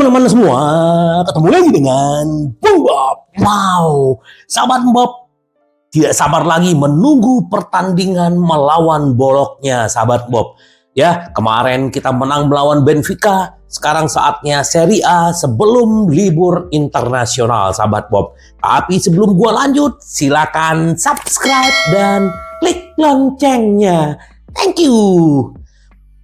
teman-teman semua, ketemu lagi dengan Bung Bob. Wow, sahabat Bob tidak sabar lagi menunggu pertandingan melawan Bologna, sahabat Bob. Ya, kemarin kita menang melawan Benfica, sekarang saatnya Serie A sebelum libur internasional, sahabat Bob. Tapi sebelum gua lanjut, silakan subscribe dan klik loncengnya. Thank you.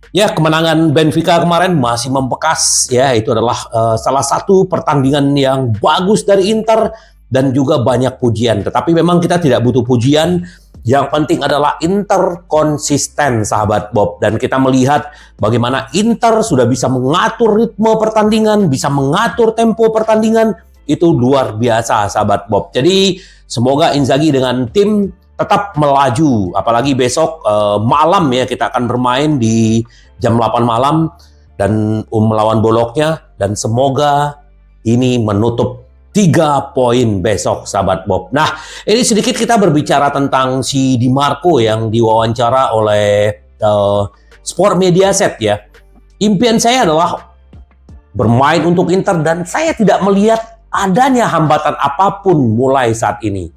Ya, kemenangan Benfica kemarin masih membekas. Ya, itu adalah salah satu pertandingan yang bagus dari Inter dan juga banyak pujian. Tetapi memang kita tidak butuh pujian. Yang penting adalah Inter konsisten, sahabat Bob. Dan kita melihat bagaimana Inter sudah bisa mengatur ritme pertandingan, bisa mengatur tempo pertandingan. Itu luar biasa, sahabat Bob. Jadi semoga Inzaghi dengan tim tetap melaju, apalagi besok malam ya kita akan bermain di jam 8 malam dan melawan Bologna, dan semoga ini menutup 3 poin besok, sahabat Bob. Nah, ini sedikit kita berbicara tentang si Di Marco yang diwawancara oleh Sport Mediaset ya. Impian saya adalah bermain untuk Inter dan saya tidak melihat adanya hambatan apapun mulai saat ini.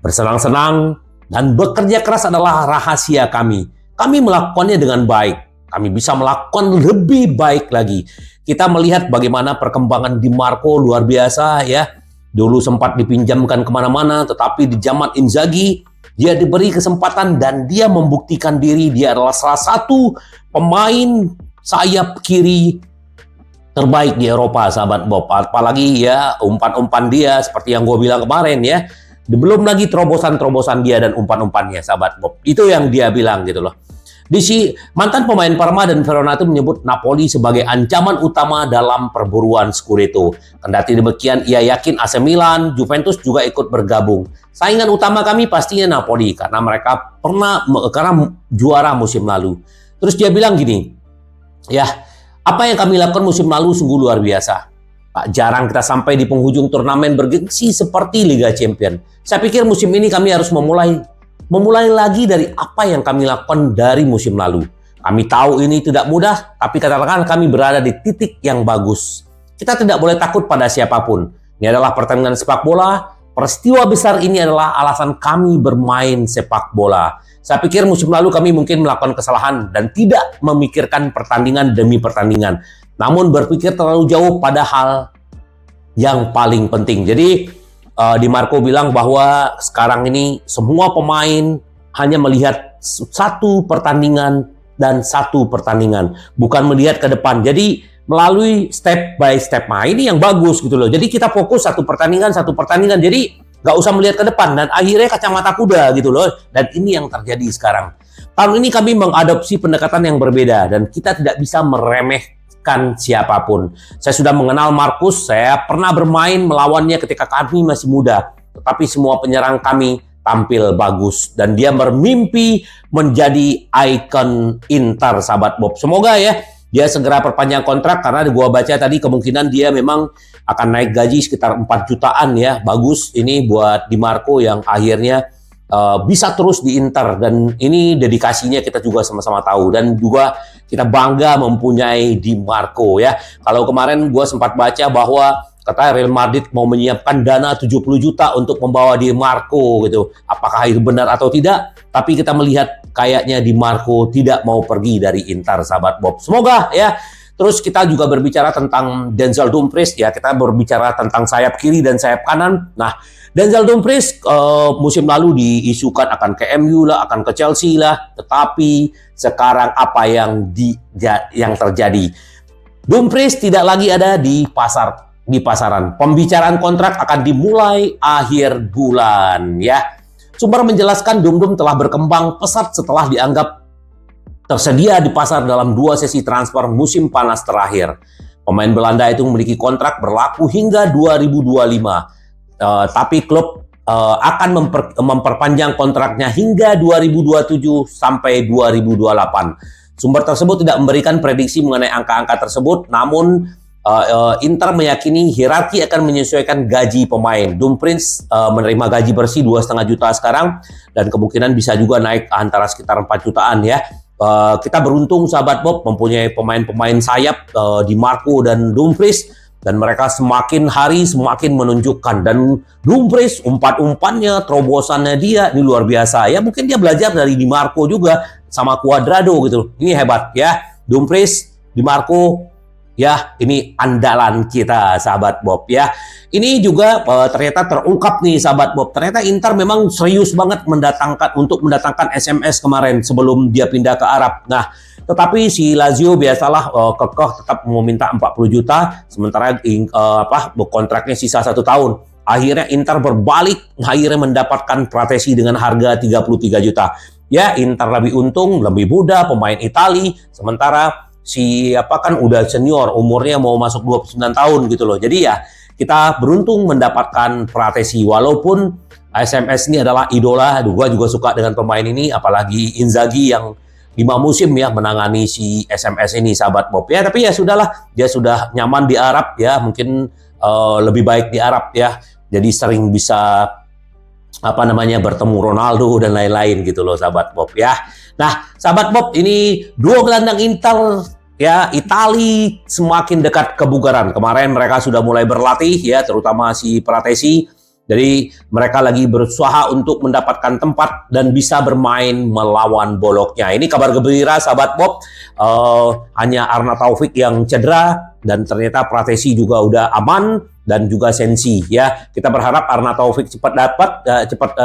Bersenang-senang dan bekerja keras adalah rahasia kami. Kami melakukannya dengan baik. Kami bisa melakukan lebih baik lagi. Kita melihat bagaimana perkembangan Di Marco luar biasa ya. Dulu sempat dipinjamkan kemana-mana, tetapi di zaman Inzaghi, dia diberi kesempatan dan dia membuktikan diri. Dia adalah salah satu pemain sayap kiri terbaik di Eropa, sahabat Bob. Apalagi ya umpan-umpan dia seperti yang gue bilang kemarin ya. Belum lagi terobosan-terobosan dia dan umpan-umpannya, sahabat Bob. Itu yang dia bilang gitu loh. Mantan pemain Parma dan Verona itu menyebut Napoli sebagai ancaman utama dalam perburuan Scudetto. Kendati demikian, ia yakin AC Milan, Juventus juga ikut bergabung. Saingan utama kami pastinya Napoli karena mereka karena juara musim lalu. Terus dia bilang gini, ya, apa yang kami lakukan musim lalu sungguh luar biasa. Pak, jarang kita sampai di penghujung turnamen bergengsi seperti Liga Champions. Saya pikir musim ini kami harus memulai lagi dari apa yang kami lakukan dari musim lalu. Kami tahu ini tidak mudah, tapi katakan kami berada di titik yang bagus. Kita tidak boleh takut pada siapapun. Ini adalah pertandingan sepak bola. Peristiwa besar ini adalah alasan kami bermain sepak bola. Saya pikir musim lalu kami mungkin melakukan kesalahan dan tidak memikirkan pertandingan demi pertandingan. Namun berpikir terlalu jauh pada hal yang paling penting. Jadi Di Marco bilang bahwa sekarang ini semua pemain hanya melihat satu pertandingan dan satu pertandingan, bukan melihat ke depan. Jadi melalui step by step. Nah, ini yang bagus gitu loh. Jadi kita fokus satu pertandingan. Jadi nggak usah melihat ke depan dan akhirnya kacamata kuda gitu loh. Dan ini yang terjadi sekarang. Tahun ini kami mengadopsi pendekatan yang berbeda dan kita tidak bisa meremehkan siapapun. Saya sudah mengenal Marcus, saya pernah bermain melawannya ketika kami masih muda. Tetapi semua penyerang kami tampil bagus dan dia bermimpi menjadi ikon Inter, sahabat Bob. Semoga ya dia segera perpanjang kontrak karena gua baca tadi kemungkinan dia memang akan naik gaji sekitar 4 jutaan ya. Bagus ini buat Di Marco yang akhirnya bisa terus di Inter, dan ini dedikasinya kita juga sama-sama tahu, dan juga kita bangga mempunyai Di Marco ya. Kalau kemarin gue sempat baca bahwa kata Real Madrid mau menyiapkan dana 70 juta untuk membawa Di Marco gitu. Apakah itu benar atau tidak? Tapi kita melihat kayaknya Di Marco tidak mau pergi dari Inter, sahabat Bob. Semoga ya. Terus kita juga berbicara tentang Denzel Dumfries ya. Kita berbicara tentang sayap kiri dan sayap kanan. Nah, Denzel Dumfries musim lalu diisukan akan ke MU lah, akan ke Chelsea lah. Tetapi sekarang apa yang terjadi? Dumfries tidak lagi ada di pasaran. Pembicaraan kontrak akan dimulai akhir bulan ya. Sumber menjelaskan Dum telah berkembang pesat setelah dianggap tersedia di pasar dalam 2 sesi transfer musim panas terakhir. Pemain Belanda itu memiliki kontrak berlaku hingga 2025. Tapi klub akan memperpanjang kontraknya hingga 2027 sampai 2028. Sumber tersebut tidak memberikan prediksi mengenai angka-angka tersebut, namun Inter meyakini hierarki akan menyesuaikan gaji pemain. Dumfries menerima gaji bersih 2,5 juta sekarang, dan kemungkinan bisa juga naik antara sekitar 4 jutaan ya. Kita beruntung, sahabat Bob, mempunyai pemain-pemain sayap Di Marco dan Dumfries. dan mereka semakin hari semakin menunjukkan. Dan Dumfries umpan-umpannya, terobosannya dia ini luar biasa ya. Mungkin dia belajar dari Di Marco juga sama Cuadrado gitu. Ini hebat ya. Dumfries, Di Marco ya, ini andalan kita sahabat Bob ya. Ini juga ternyata terungkap nih sahabat Bob. Ternyata Inter memang serius banget mendatangkan SMS kemarin sebelum dia pindah ke Arab. Nah, tetapi si Lazio biasalah kekeh tetap mau minta 40 juta, sementara kontraknya sisa 1 tahun. Akhirnya Inter berbalik, akhirnya mendapatkan Pratesi dengan harga 33 juta. Ya, Inter lebih untung, lebih muda, pemain Itali, sementara kan udah senior, umurnya mau masuk 29 tahun gitu loh. Jadi ya, kita beruntung mendapatkan Pratesi, walaupun SMS ini adalah idola. Gue juga suka dengan pemain ini, apalagi Inzaghi yang 5 musim ya menangani si SMS ini sahabat Bob ya. Tapi ya sudahlah, dia sudah nyaman di Arab ya, mungkin lebih baik di Arab ya. Jadi sering bisa bertemu Ronaldo dan lain-lain gitu loh sahabat Bob ya. Nah, sahabat Bob, ini dua gelandang Inter ya, Itali semakin dekat kebugaran. Kemarin mereka sudah mulai berlatih ya, terutama si Pratesi. Jadi mereka lagi berusaha untuk mendapatkan tempat dan bisa bermain melawan Bologna. Ini kabar gembira sahabat Bob. Hanya Arna Taufik yang cedera dan ternyata Pratesi juga udah aman dan juga Sensi ya. Kita berharap Arna Taufik cepat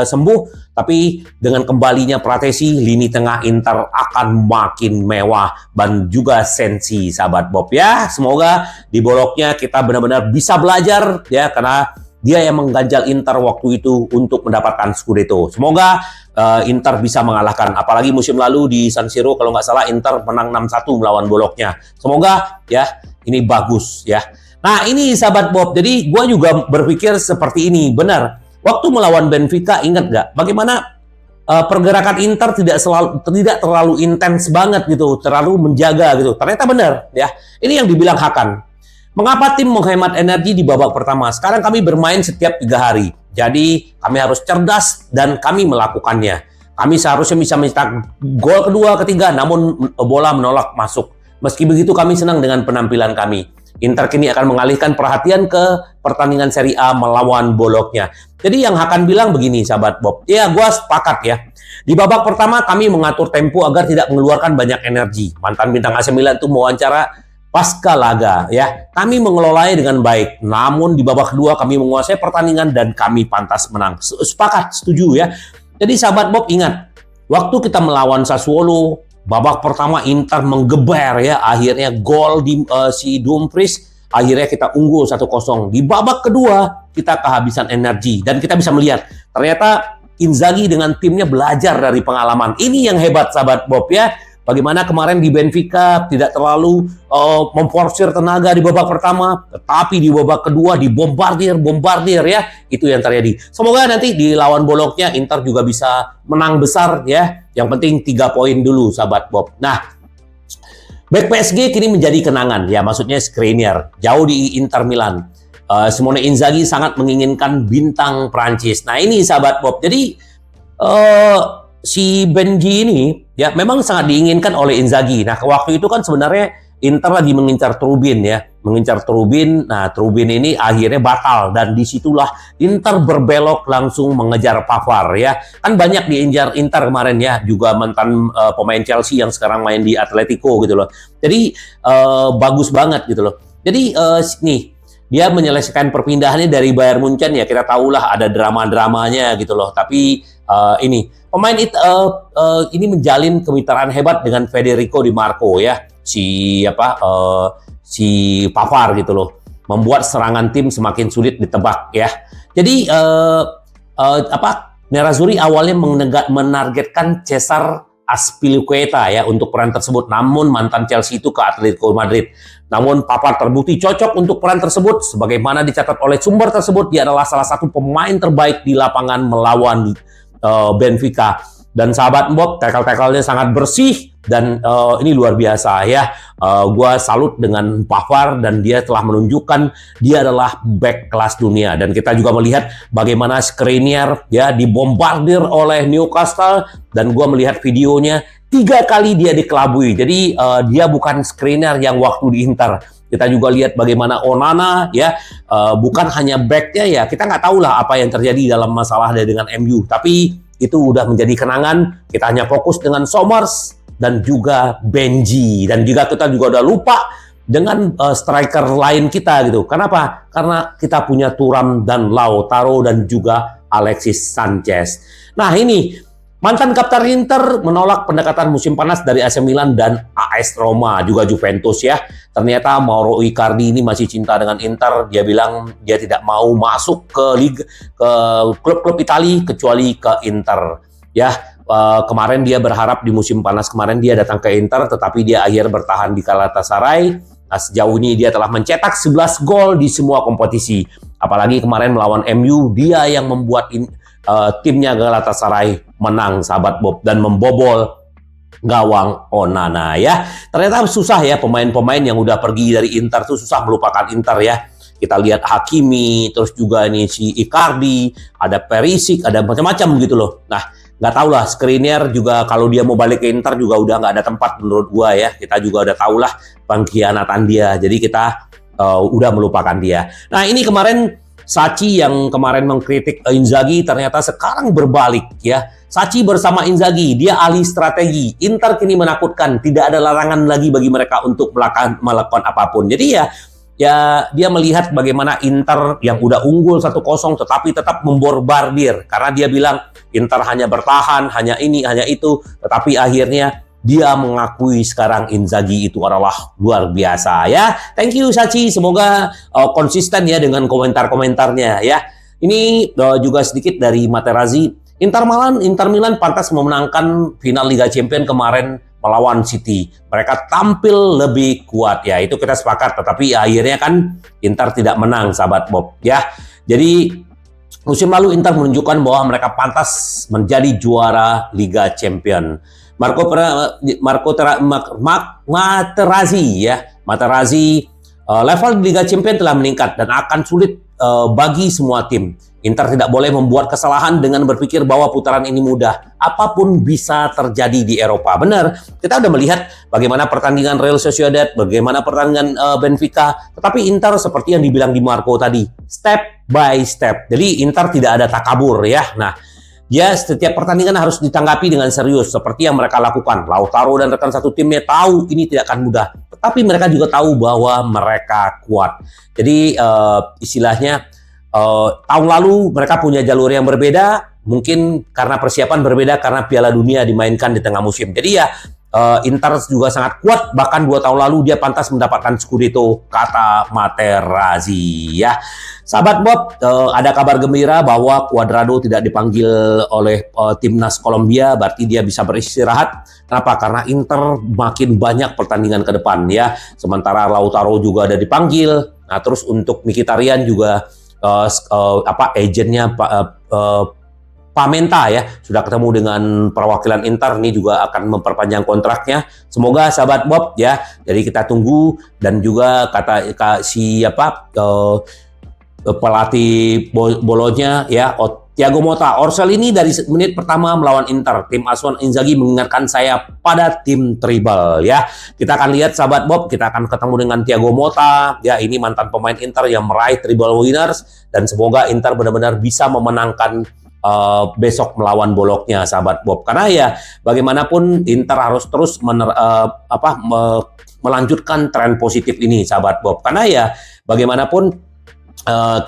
sembuh. Tapi dengan kembalinya Pratesi, lini tengah Inter akan makin mewah dan juga Sensi sahabat Bob ya. Semoga di Bologna kita benar-benar bisa belajar ya, karena dia yang mengganjal Inter waktu itu untuk mendapatkan Scudetto. Semoga Inter bisa mengalahkan. Apalagi musim lalu di San Siro kalau nggak salah Inter menang 6-1 melawan Bologna. Semoga ya ini bagus ya. Nah ini sahabat Bob. Jadi gue juga berpikir seperti ini. Benar. Waktu melawan Benfica ingat nggak? Bagaimana pergerakan Inter tidak terlalu intens banget gitu. Terlalu menjaga gitu. Ternyata benar ya. Ini yang dibilang Hakan. Mengapa tim menghemat energi di babak pertama? Sekarang kami bermain setiap 3 hari. Jadi kami harus cerdas dan kami melakukannya. Kami seharusnya bisa mencetak gol kedua, ketiga, namun bola menolak masuk. Meski begitu kami senang dengan penampilan kami. Inter kini akan mengalihkan perhatian ke pertandingan Serie A melawan Bologna. Jadi yang akan bilang begini sahabat Bob. Ya gue sepakat ya. Di babak pertama kami mengatur tempo agar tidak mengeluarkan banyak energi. Mantan bintang AC Milan itu mewawancara pasca laga ya, kami mengelolanya dengan baik. Namun di babak kedua kami menguasai pertandingan dan kami pantas menang. Sepakat, setuju ya. Jadi sahabat Bob ingat, waktu kita melawan Sassuolo, babak pertama Inter menggeber ya, akhirnya gol di si Dumfries, akhirnya kita unggul 1-0. Di babak kedua kita kehabisan energi dan kita bisa melihat ternyata Inzaghi dengan timnya belajar dari pengalaman. Ini yang hebat sahabat Bob ya. Bagaimana kemarin di Benfica tidak terlalu memforsir tenaga di babak pertama, tetapi di babak kedua dibombardir ya, itu yang terjadi. Semoga nanti di lawan Bologna Inter juga bisa menang besar ya. Yang penting 3 poin dulu sahabat Bob. Nah, back PSG kini menjadi kenangan ya, maksudnya Skriniar jauh di Inter Milan. Simone Inzaghi sangat menginginkan bintang Prancis. Nah ini sahabat Bob. Jadi si Benji ini ya memang sangat diinginkan oleh Inzaghi. Nah, waktu itu kan sebenarnya Inter lagi mengincar Trubin ya, mengincar Trubin. Nah, Trubin ini akhirnya batal dan disitulah Inter berbelok langsung mengejar Pavard ya. Kan banyak diincar Inter kemarin ya, juga mantan pemain Chelsea yang sekarang main di Atletico gitu loh. Jadi bagus banget gitu loh. Jadi nih dia menyelesaikan perpindahannya dari Bayern Munchen ya, kita tahulah ada drama-dramanya gitu loh. Tapi ini pemain ini menjalin kemitraan hebat dengan Federico Di Marco ya, si Pavard gitu loh, membuat serangan tim semakin sulit ditebak ya. Jadi Nerazzurri awalnya menargetkan Cesar Azpilicueta ya untuk peran tersebut, namun mantan Chelsea itu ke Atletico Madrid. Namun Pavard terbukti cocok untuk peran tersebut. Sebagaimana dicatat oleh sumber tersebut, dia adalah salah satu pemain terbaik di lapangan melawan Benfica. Dan sahabat Bob, tackle-tackle-nya sangat bersih dan ini luar biasa ya. Gua salut dengan Pavard dan dia telah menunjukkan dia adalah back kelas dunia. Dan kita juga melihat bagaimana Skriniar ya dibombardir oleh Newcastle, dan gua melihat videonya 3 kali dia dikelabui. Jadi dia bukan Skriniar yang waktu di Inter. Kita juga lihat bagaimana Onana ya, bukan hanya backnya ya, kita nggak tahu lah apa yang terjadi dalam masalah dengan MU, tapi itu udah menjadi kenangan. Kita hanya fokus dengan Somers dan juga Benji, dan juga kita juga udah lupa dengan striker lain kita gitu. Kenapa? Karena kita punya Thuram dan Lautaro dan juga Alexis Sanchez. Nah ini mantan kapten Inter menolak pendekatan musim panas dari AC Milan dan AS Roma, juga Juventus ya. Ternyata Mauro Icardi ini masih cinta dengan Inter. Dia bilang dia tidak mau masuk ke klub-klub Italia kecuali ke Inter. Ya, kemarin dia berharap di musim panas kemarin dia datang ke Inter, tetapi dia akhirnya bertahan di Galatasaray. Nah, sejauh ini dia telah mencetak 11 gol di semua kompetisi. Apalagi kemarin melawan MU, dia yang membuat timnya Galatasaray menang, sahabat Bob, dan membobol gawang Onana ya. Ternyata susah ya, pemain-pemain yang udah pergi dari Inter tuh susah melupakan Inter ya. Kita lihat Hakimi, terus juga nih si Icardi, ada Perisic, ada macam-macam gitu loh. Nah, nggak tahu lah, Skriniar juga kalau dia mau balik ke Inter juga udah nggak ada tempat menurut gua ya. Kita juga udah tahu lah pengkhianatan dia, jadi kita udah melupakan dia. Nah ini kemarin Sachi yang kemarin mengkritik Inzaghi ternyata sekarang berbalik ya. Sachi bersama Inzaghi, dia ahli strategi. Inter kini menakutkan, tidak ada larangan lagi bagi mereka untuk melakukan apapun. Jadi ya dia melihat bagaimana Inter yang udah unggul 1-0 tetapi tetap memborbardir. Karena dia bilang Inter hanya bertahan, hanya ini, hanya itu. Tetapi akhirnya dia mengakui sekarang Inzaghi itu adalah luar biasa ya. Thank you Sachi, semoga konsisten ya dengan komentar-komentarnya ya. Ini juga sedikit dari Materazzi. Inter Milan pantas memenangkan final Liga Champions kemarin melawan City. Mereka tampil lebih kuat ya, itu kita sepakat. Tetapi akhirnya kan Inter tidak menang, sahabat Bob ya. Jadi musim lalu Inter menunjukkan bahwa mereka pantas menjadi juara Liga Champions. Materazzi level Liga Champions telah meningkat dan akan sulit bagi semua tim. Inter tidak boleh membuat kesalahan dengan berpikir bahwa putaran ini mudah. Apapun bisa terjadi di Eropa. Benar, kita udah melihat bagaimana pertandingan Real Sociedad, bagaimana pertandingan Benfica. Tetapi Inter seperti yang dibilang di Marco tadi, step by step. Jadi Inter tidak ada takabur ya. Nah, ya, setiap pertandingan harus ditanggapi dengan serius seperti yang mereka lakukan. Lautaro dan rekan satu timnya tahu ini tidak akan mudah, tetapi mereka juga tahu bahwa mereka kuat. Jadi istilahnya tahun lalu mereka punya jalur yang berbeda, mungkin karena persiapan berbeda karena Piala Dunia dimainkan di tengah musim. Jadi ya Inter juga sangat kuat, bahkan 2 tahun lalu dia pantas mendapatkan Scudetto, kata Materazzi ya. Sahabat Bob, ada kabar gembira bahwa Cuadrado tidak dipanggil oleh timnas Kolombia, berarti dia bisa beristirahat. Kenapa? Karena Inter makin banyak pertandingan ke depan ya. Sementara Lautaro juga ada dipanggil. Nah, terus untuk Mkhitaryan juga agennya Pamenta ya sudah ketemu dengan perwakilan Inter, ini juga akan memperpanjang kontraknya. Semoga sahabat Bob ya. Jadi kita tunggu, dan juga kata pelatih Bolonya ya, Thiago Motta. Orsel ini dari menit pertama melawan Inter, tim asuhan Inzaghi mengingatkan saya pada tim tribal ya. Kita akan lihat sahabat Bob, kita akan ketemu dengan Thiago Motta ya, ini mantan pemain Inter yang meraih tribal winners, dan semoga Inter benar-benar bisa memenangkan besok melawan Bologna, sahabat Bob. Karena ya bagaimanapun Inter harus terus melanjutkan tren positif ini, sahabat Bob. Karena ya bagaimanapun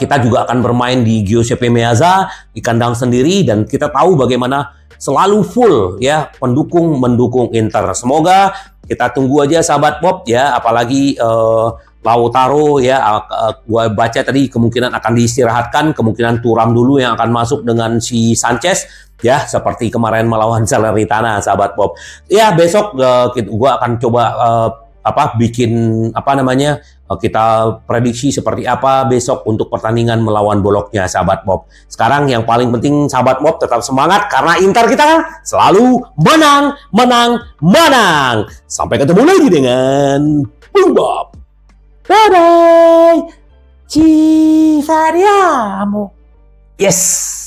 kita juga akan bermain di Giuseppe Meazza di kandang sendiri, dan kita tahu bagaimana selalu full ya mendukung Inter. Semoga kita tunggu aja sahabat Bob ya, apalagi Lautaro ya, gua baca tadi kemungkinan akan diistirahatkan, kemungkinan Thuram dulu yang akan masuk dengan si Sanchez ya, seperti kemarin melawan Salernitana, sahabat Bob. Ya besok gua akan coba kita prediksi seperti apa besok untuk pertandingan melawan Bologna, sahabat Bob. Sekarang yang paling penting sahabat Bob tetap semangat, karena Inter kita selalu menang. Sampai ketemu lagi dengan Bung Bob. Bye bye. Ci vediamo. Yes.